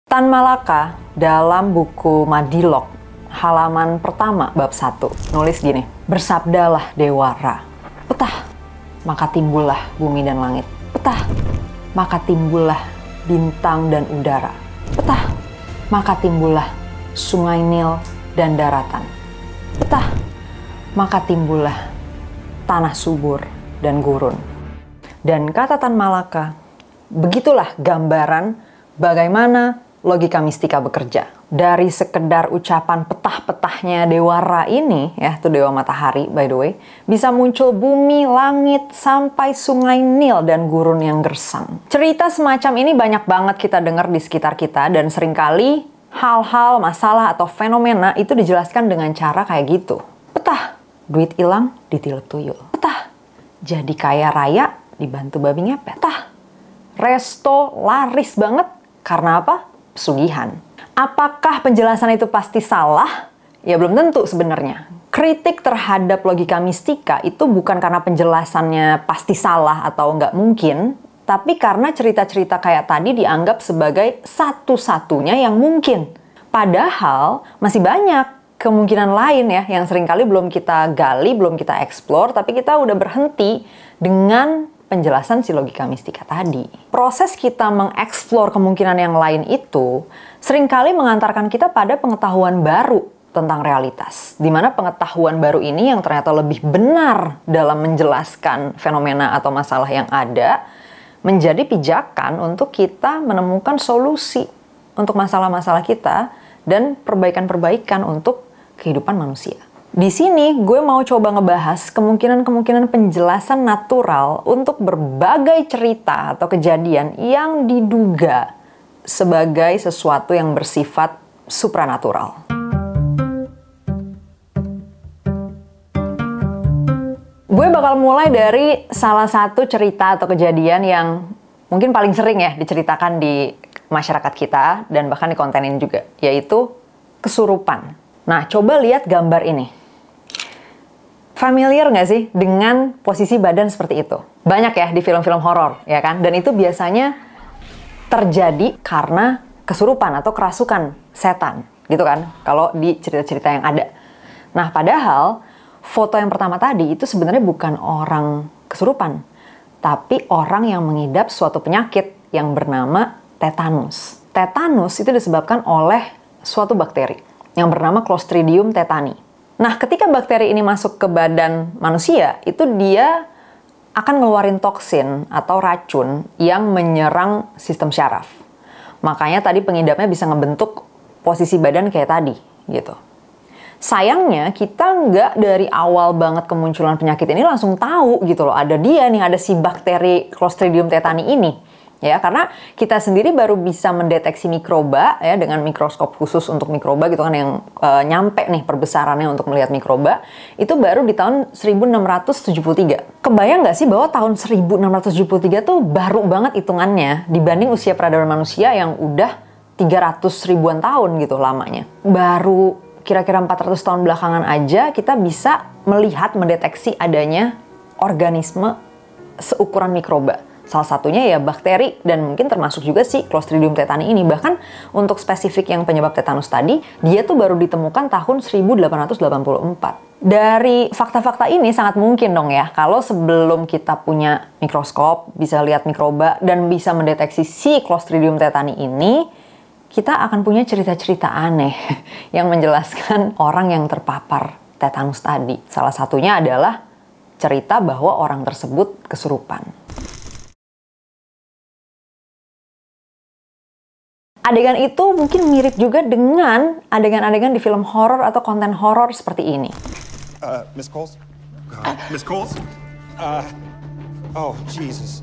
Tan Malaka dalam buku Madilog halaman pertama bab 1 nulis gini, bersabdalah Dewara, petah, maka timbullah bumi dan langit. Petah, maka timbullah bintang dan udara. Petah, maka timbullah sungai Nil dan daratan. Petah, maka timbullah tanah subur dan gurun. Dan kata Tan Malaka, begitulah gambaran bagaimana logika mistika bekerja. Dari sekedar ucapan petah-petahnya Dewara ini, ya itu dewa matahari by the way, bisa muncul bumi, langit, sampai sungai Nil dan gurun yang gersang. Cerita semacam ini banyak banget kita dengar di sekitar kita, dan seringkali hal-hal, masalah, atau fenomena itu dijelaskan dengan cara kayak gitu. Petah, duit hilang, ditilep tuyul. Petah, jadi kaya raya, dibantu babi ngepet. Petah, resto laris banget, karena apa? Pesugihan. Apakah penjelasan itu pasti salah? Ya belum tentu sebenarnya. Kritik terhadap logika mistika itu bukan karena penjelasannya pasti salah atau nggak mungkin, tapi karena cerita-cerita kayak tadi dianggap sebagai satu-satunya yang mungkin. Padahal masih banyak kemungkinan lain ya yang seringkali belum kita gali, belum kita explore, tapi kita udah berhenti dengan penjelasan si logika mistika tadi. Proses kita mengeksplor kemungkinan yang lain itu seringkali mengantarkan kita pada pengetahuan baru tentang realitas. Di mana pengetahuan baru ini yang ternyata lebih benar dalam menjelaskan fenomena atau masalah yang ada, menjadi pijakan untuk kita menemukan solusi untuk masalah-masalah kita dan perbaikan-perbaikan untuk kehidupan manusia. Di sini gue mau coba ngebahas kemungkinan-kemungkinan penjelasan natural untuk berbagai cerita atau kejadian yang diduga sebagai sesuatu yang bersifat supranatural. Gue bakal mulai dari salah satu cerita atau kejadian yang mungkin paling sering ya diceritakan di masyarakat kita dan bahkan di konten ini juga, yaitu kesurupan. Nah, coba lihat gambar ini. Familiar nggak sih dengan posisi badan seperti itu? Banyak ya di film-film horor, ya kan? Dan itu biasanya terjadi karena kesurupan atau kerasukan setan, gitu kan? Kalau di cerita-cerita yang ada. Nah, padahal foto yang pertama tadi itu sebenarnya bukan orang kesurupan, tapi orang yang mengidap suatu penyakit yang bernama tetanus. Tetanus itu disebabkan oleh suatu bakteri yang bernama Clostridium tetani. Nah, ketika bakteri ini masuk ke badan manusia, itu dia akan ngeluarin toksin atau racun yang menyerang sistem syaraf. Makanya tadi pengidapnya bisa ngebentuk posisi badan kayak tadi, gitu. Sayangnya, kita nggak dari awal banget kemunculan penyakit ini langsung tahu gitu loh, ada dia nih, ada si bakteri Clostridium tetani ini. Ya, karena kita sendiri baru bisa mendeteksi mikroba ya dengan mikroskop khusus untuk mikroba gitu kan yang nyampe nih perbesarannya untuk melihat mikroba itu baru di tahun 1673. Kebayang nggak sih bahwa tahun 1673 tuh baru banget hitungannya dibanding usia peradaban manusia yang udah 300 ribuan tahun gitu lamanya. Baru kira-kira 400 tahun belakangan aja kita bisa melihat mendeteksi adanya organisme seukuran mikroba. Salah satunya ya bakteri dan mungkin termasuk juga si Clostridium tetani ini. Bahkan untuk spesifik yang penyebab tetanus tadi, dia tuh baru ditemukan tahun 1884. Dari fakta-fakta ini sangat mungkin dong ya, kalau sebelum kita punya mikroskop, bisa lihat mikroba, dan bisa mendeteksi si Clostridium tetani ini, kita akan punya cerita-cerita aneh yang menjelaskan orang yang terpapar tetanus tadi. Salah satunya adalah cerita bahwa orang tersebut kesurupan. Adegan itu mungkin mirip juga dengan adegan-adegan di film horor atau konten horor seperti ini. Miss Coles? Miss Coles? Oh, Jesus.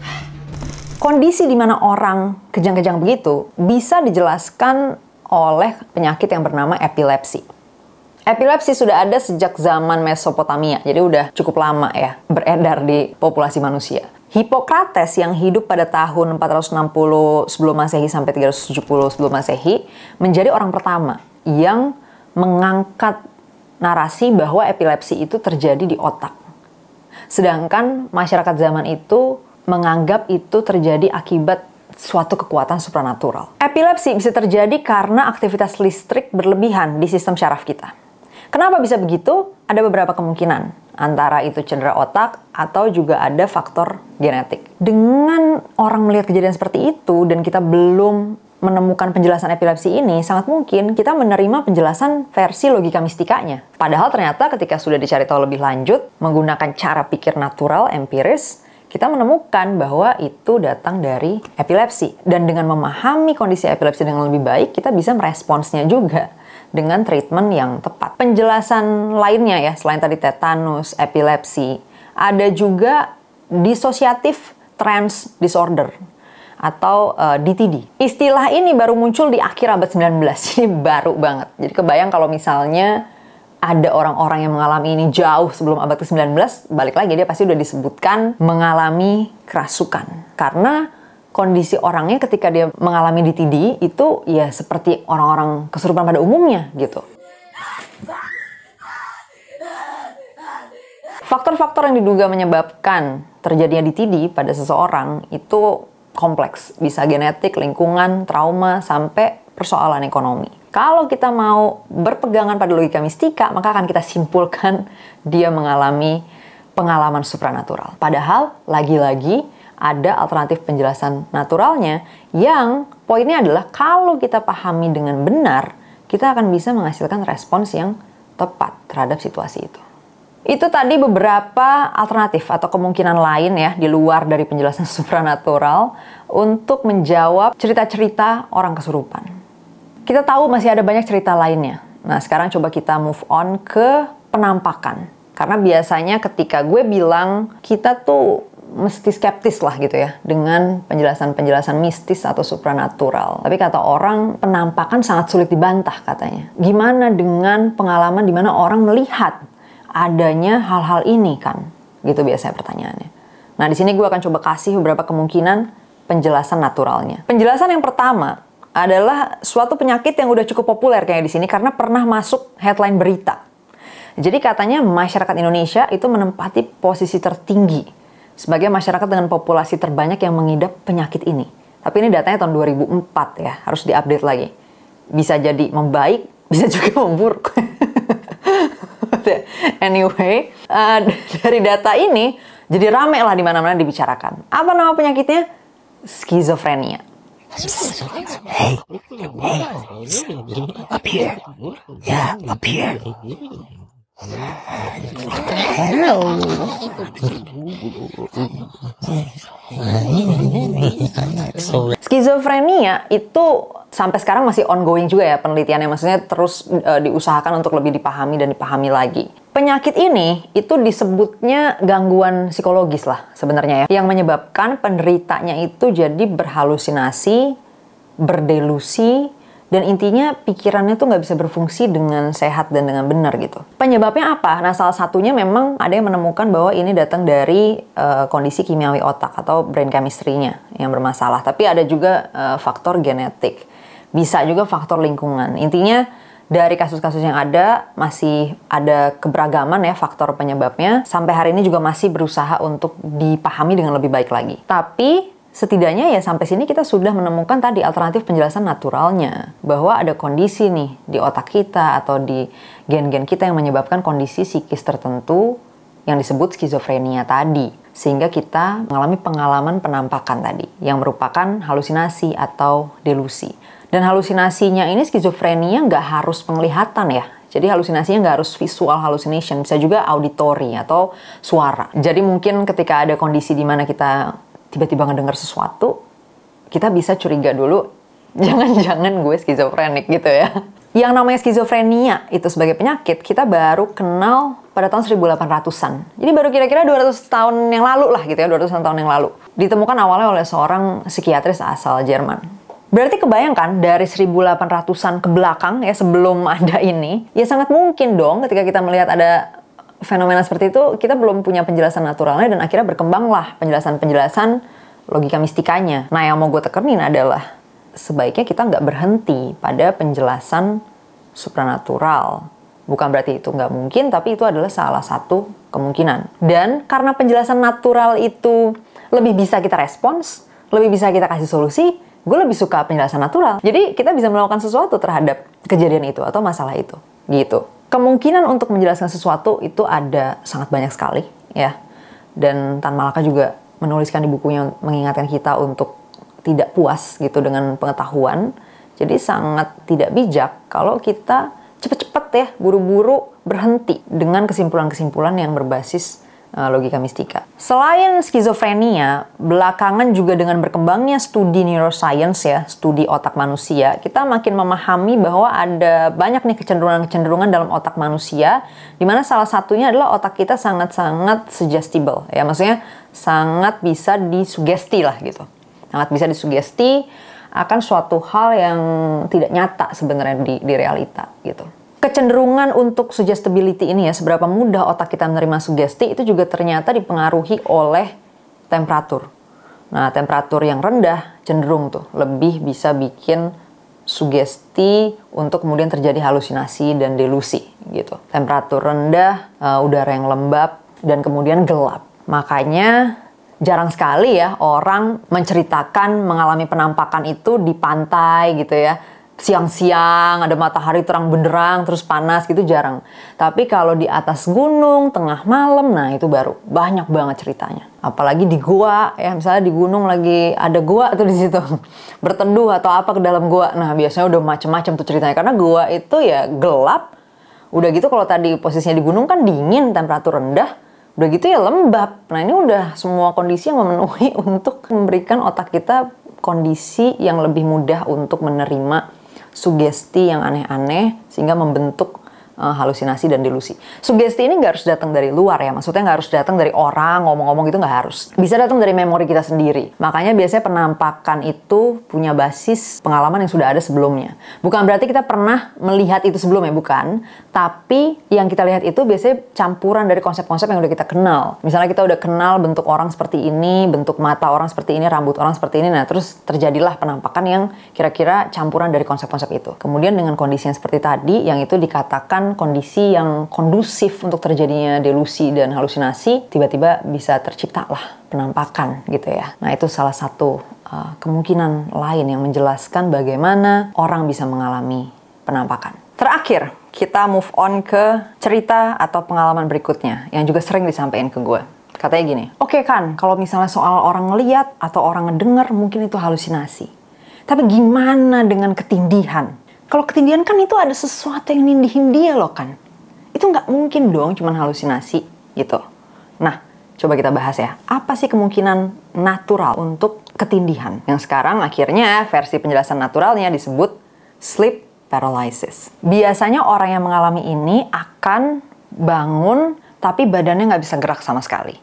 Kondisi di mana orang kejang-kejang begitu bisa dijelaskan oleh penyakit yang bernama epilepsi. Epilepsi sudah ada sejak zaman Mesopotamia, jadi udah cukup lama ya beredar di populasi manusia. Hippocrates yang hidup pada tahun 460 sebelum Masehi sampai 370 sebelum Masehi menjadi orang pertama yang mengangkat narasi bahwa epilepsi itu terjadi di otak. Sedangkan masyarakat zaman itu menganggap itu terjadi akibat suatu kekuatan supranatural. Epilepsi bisa terjadi karena aktivitas listrik berlebihan di sistem syaraf kita. Kenapa bisa begitu? Ada beberapa kemungkinan. Antara itu cedera otak atau juga ada faktor genetik. Dengan orang melihat kejadian seperti itu dan kita belum menemukan penjelasan epilepsi ini, sangat mungkin kita menerima penjelasan versi logika mistikanya. Padahal ternyata ketika sudah dicari tahu lebih lanjut, menggunakan cara pikir natural, empiris, kita menemukan bahwa itu datang dari epilepsi. Dan dengan memahami kondisi epilepsi dengan lebih baik, kita bisa meresponsnya juga dengan treatment yang tepat. Penjelasan lainnya ya, selain tadi tetanus, epilepsi, ada juga dissociative trance disorder atau DTD. Istilah ini baru muncul di akhir abad 19, ini baru banget. Jadi kebayang kalau misalnya ada orang-orang yang mengalami ini jauh sebelum abad ke-19, balik lagi dia pasti udah disebutkan mengalami kerasukan. Karena kondisi orangnya ketika dia mengalami DTD itu ya seperti orang-orang kesurupan pada umumnya gitu. Faktor-faktor yang diduga menyebabkan terjadinya DTD pada seseorang itu kompleks. Bisa genetik, lingkungan, trauma, sampai persoalan ekonomi. Kalau kita mau berpegangan pada logika mistika, maka akan kita simpulkan dia mengalami pengalaman supranatural. Padahal, lagi-lagi, ada alternatif penjelasan naturalnya yang poinnya adalah kalau kita pahami dengan benar, kita akan bisa menghasilkan respons yang tepat terhadap situasi itu. Itu tadi beberapa alternatif atau kemungkinan lain ya di luar dari penjelasan supranatural untuk menjawab cerita-cerita orang kesurupan. Kita tahu masih ada banyak cerita lainnya. Nah, sekarang coba kita move on ke penampakan. Karena biasanya ketika gue bilang kita tuh mesti skeptis lah gitu ya dengan penjelasan-penjelasan mistis atau supranatural. Tapi kata orang, penampakan sangat sulit dibantah katanya. Gimana dengan pengalaman di mana orang melihat adanya hal-hal ini kan? Gitu biasanya pertanyaannya. Nah, di sini gue akan coba kasih beberapa kemungkinan penjelasan naturalnya. Penjelasan yang pertama adalah suatu penyakit yang udah cukup populer kayak di sini karena pernah masuk headline berita. Jadi katanya masyarakat Indonesia itu menempati posisi tertinggi sebagai masyarakat dengan populasi terbanyak yang mengidap penyakit ini. Tapi ini datanya tahun 2004 ya, harus diupdate lagi. Bisa jadi membaik, bisa juga memburuk. Anyway, dari data ini jadi rame lah di mana-mana dibicarakan. Apa nama penyakitnya? Skizofrenia. Hey, up here. Yeah, up here. Hello. Skizofrenia itu sampai sekarang masih ongoing juga ya penelitiannya, maksudnya terus diusahakan untuk lebih dipahami dan dipahami lagi. Penyakit ini itu disebutnya gangguan psikologis lah sebenarnya ya, yang menyebabkan penderitanya itu jadi berhalusinasi, berdelusi, dan intinya pikirannya tuh nggak bisa berfungsi dengan sehat dan dengan benar gitu. Penyebabnya apa? Nah, salah satunya memang ada yang menemukan bahwa ini datang dari kondisi kimiawi otak atau brain chemistry-nya yang bermasalah. Tapi ada juga faktor genetik. Bisa juga faktor lingkungan. Intinya dari kasus-kasus yang ada masih ada keberagaman ya faktor penyebabnya. Sampai hari ini juga masih berusaha untuk dipahami dengan lebih baik lagi. Tapi setidaknya ya sampai sini kita sudah menemukan tadi alternatif penjelasan naturalnya. Bahwa ada kondisi nih di otak kita atau di gen-gen kita yang menyebabkan kondisi psikis tertentu yang disebut skizofrenia tadi. Sehingga kita mengalami pengalaman penampakan tadi. Yang merupakan halusinasi atau delusi. Dan halusinasinya ini skizofrenia nggak harus penglihatan ya. Jadi halusinasinya nggak harus visual hallucination. Bisa juga auditory atau suara. Jadi mungkin ketika ada kondisi di mana kita tiba-tiba ngedengar sesuatu, kita bisa curiga dulu, jangan-jangan gue skizofrenik gitu ya. Yang namanya skizofrenia itu sebagai penyakit, kita baru kenal pada tahun 1800-an. Jadi baru kira-kira 200 tahun yang lalu lah gitu ya, 200 tahun yang lalu. Ditemukan awalnya oleh seorang psikiatris asal Jerman. Berarti kebayangkan dari 1800-an ke belakang ya sebelum ada ini, ya sangat mungkin dong ketika kita melihat ada fenomena seperti itu, kita belum punya penjelasan naturalnya dan akhirnya berkembanglah penjelasan-penjelasan logika mistikanya. Nah, yang mau gue tekenin adalah sebaiknya kita nggak berhenti pada penjelasan supranatural. Bukan berarti itu nggak mungkin, tapi itu adalah salah satu kemungkinan. Dan karena penjelasan natural itu lebih bisa kita respons, lebih bisa kita kasih solusi, gue lebih suka penjelasan natural. Jadi kita bisa melakukan sesuatu terhadap kejadian itu atau masalah itu, gitu. Kemungkinan untuk menjelaskan sesuatu itu ada sangat banyak sekali, ya. Dan Tan Malaka juga menuliskan di bukunya mengingatkan kita untuk tidak puas gitu dengan pengetahuan. Jadi sangat tidak bijak kalau kita cepet-cepet ya, buru-buru berhenti dengan kesimpulan-kesimpulan yang berbasis logika mistika. Selain skizofrenia, belakangan juga dengan berkembangnya studi neuroscience ya, studi otak manusia, kita makin memahami bahwa ada banyak nih kecenderungan-kecenderungan dalam otak manusia, di mana salah satunya adalah otak kita sangat-sangat suggestible, ya maksudnya sangat bisa disugesti lah gitu, sangat bisa disugesti akan suatu hal yang tidak nyata sebenarnya di realita gitu. Kecenderungan untuk suggestibility ini ya, seberapa mudah otak kita menerima sugesti itu juga ternyata dipengaruhi oleh temperatur. Nah, temperatur yang rendah cenderung tuh lebih bisa bikin sugesti untuk kemudian terjadi halusinasi dan delusi gitu. Temperatur rendah, udara yang lembab, dan kemudian gelap. Makanya jarang sekali ya orang menceritakan mengalami penampakan itu di pantai gitu ya. Siang-siang, ada matahari terang benderang, terus panas gitu jarang. Tapi kalau di atas gunung, tengah malam, nah itu baru banyak banget ceritanya. Apalagi di gua, ya misalnya di gunung lagi ada gua tuh di situ, berteduh atau apa ke dalam gua. Nah biasanya udah macem-macem tuh ceritanya, karena gua itu ya gelap. Udah gitu kalau tadi posisinya di gunung kan dingin, temperatur rendah. Udah gitu ya lembab. Nah ini udah semua kondisi yang memenuhi untuk memberikan otak kita kondisi yang lebih mudah untuk menerima sugesti yang aneh-aneh sehingga membentuk halusinasi dan delusi. Sugesti ini nggak harus datang dari luar ya, maksudnya nggak harus datang dari orang ngomong-ngomong gitu, nggak harus. Bisa datang dari memori kita sendiri. Makanya biasanya penampakan itu punya basis pengalaman yang sudah ada sebelumnya. Bukan berarti kita pernah melihat itu sebelumnya, bukan. Tapi yang kita lihat itu biasanya campuran dari konsep-konsep yang udah kita kenal. Misalnya kita udah kenal bentuk orang seperti ini, bentuk mata orang seperti ini, rambut orang seperti ini, nah terus terjadilah penampakan yang kira-kira campuran dari konsep-konsep itu. Kemudian dengan kondisi yang seperti tadi, yang itu dikatakan kondisi yang kondusif untuk terjadinya delusi dan halusinasi, tiba-tiba bisa terciptalah penampakan gitu ya. Nah itu salah satu kemungkinan lain yang menjelaskan bagaimana orang bisa mengalami penampakan. Terakhir, kita move on ke cerita atau pengalaman berikutnya yang juga sering disampaikan ke gue. Katanya gini, oke kan, kalau misalnya soal orang ngeliat atau orang ngedenger mungkin itu halusinasi. Tapi gimana dengan ketindihan? Kalau ketindihan kan itu ada sesuatu yang nindihin dia loh kan. Itu nggak mungkin dong cuman halusinasi gitu. Nah, coba kita bahas ya. Apa sih kemungkinan natural untuk ketindihan? Yang sekarang akhirnya versi penjelasan naturalnya disebut sleep paralysis. Biasanya orang yang mengalami ini akan bangun tapi badannya nggak bisa gerak sama sekali.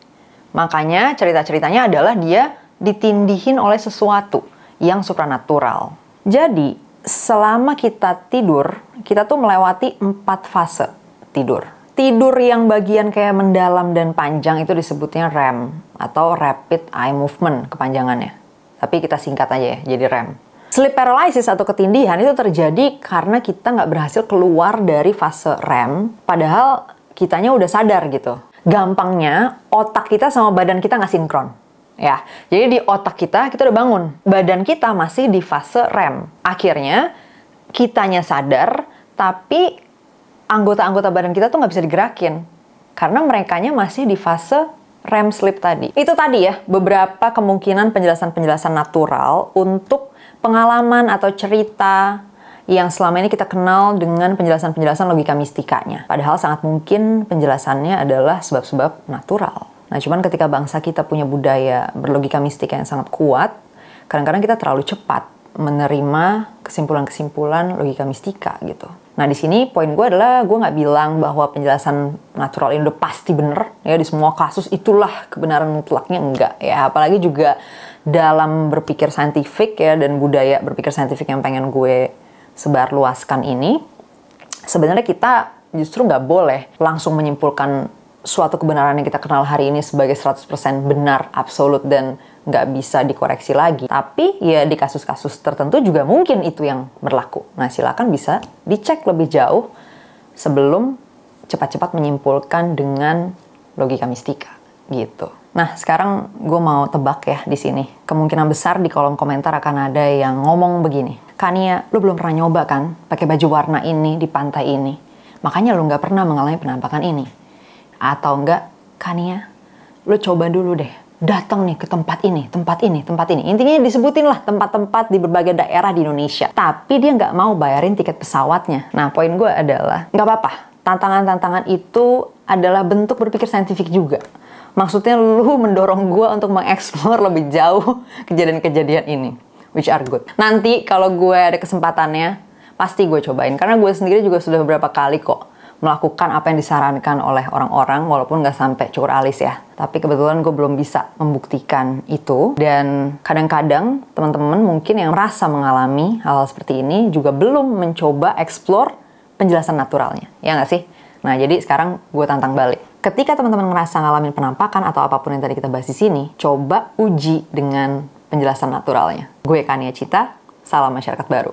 Makanya cerita-ceritanya adalah dia ditindihin oleh sesuatu yang supranatural. Jadi, selama kita tidur, kita tuh melewati 4 fase tidur. Tidur yang bagian kayak mendalam dan panjang itu disebutnya REM atau Rapid Eye Movement kepanjangannya. Tapi kita singkat aja ya, jadi REM. Sleep paralysis atau ketindihan itu terjadi karena kita nggak berhasil keluar dari fase REM, padahal kitanya udah sadar gitu. Gampangnya, otak kita sama badan kita nggak sinkron. Ya, jadi di otak kita udah bangun. Badan kita masih di fase REM. Akhirnya, kitanya sadar, tapi anggota-anggota badan kita tuh nggak bisa digerakin. Karena merekanya masih di fase REM sleep tadi. Itu tadi ya, beberapa kemungkinan penjelasan-penjelasan natural untuk pengalaman atau cerita yang selama ini kita kenal dengan penjelasan-penjelasan logika mistikanya. Padahal sangat mungkin penjelasannya adalah sebab-sebab natural. Nah, cuman ketika bangsa kita punya budaya berlogika mistika yang sangat kuat, kadang-kadang kita terlalu cepat menerima kesimpulan-kesimpulan logika mistika gitu. Nah, di sini poin gue adalah gue nggak bilang bahwa penjelasan natural ini udah pasti bener ya, di semua kasus itulah kebenaran mutlaknya, enggak ya. Apalagi juga dalam berpikir saintifik ya, dan budaya berpikir saintifik yang pengen gue sebarluaskan ini, sebenarnya kita justru nggak boleh langsung menyimpulkan suatu kebenaran yang kita kenal hari ini sebagai 100% benar, absolut, dan nggak bisa dikoreksi lagi. Tapi ya di kasus-kasus tertentu juga mungkin itu yang berlaku. Nah, silakan bisa dicek lebih jauh sebelum cepat-cepat menyimpulkan dengan logika mistika gitu. Nah, sekarang gue mau tebak ya di sini. Kemungkinan besar di kolom komentar akan ada yang ngomong begini. Kania, lu belum pernah nyoba kan pakai baju warna ini di pantai ini. Makanya lu nggak pernah mengalami penampakan ini. Atau enggak, Kania, lu coba dulu deh. Datang nih ke tempat ini, tempat ini, tempat ini. Intinya disebutin lah tempat-tempat di berbagai daerah di Indonesia. Tapi dia nggak mau bayarin tiket pesawatnya. Nah, poin gue adalah, nggak apa-apa. Tantangan-tantangan itu adalah bentuk berpikir saintifik juga. Maksudnya lu mendorong gue untuk mengeksplor lebih jauh kejadian-kejadian ini. Which are good. Nanti kalau gue ada kesempatannya, pasti gue cobain. Karena gue sendiri juga sudah beberapa kali kok melakukan apa yang disarankan oleh orang-orang, walaupun nggak sampai cukur alis ya. Tapi kebetulan gue belum bisa membuktikan itu. Dan kadang-kadang teman-teman mungkin yang merasa mengalami hal seperti ini juga belum mencoba explore penjelasan naturalnya. Ya nggak sih? Nah, jadi sekarang gue tantang balik. Ketika teman-teman ngerasa ngalamin penampakan atau apapun yang tadi kita bahas di sini, coba uji dengan penjelasan naturalnya. Gue Kania Cita, salam masyarakat baru.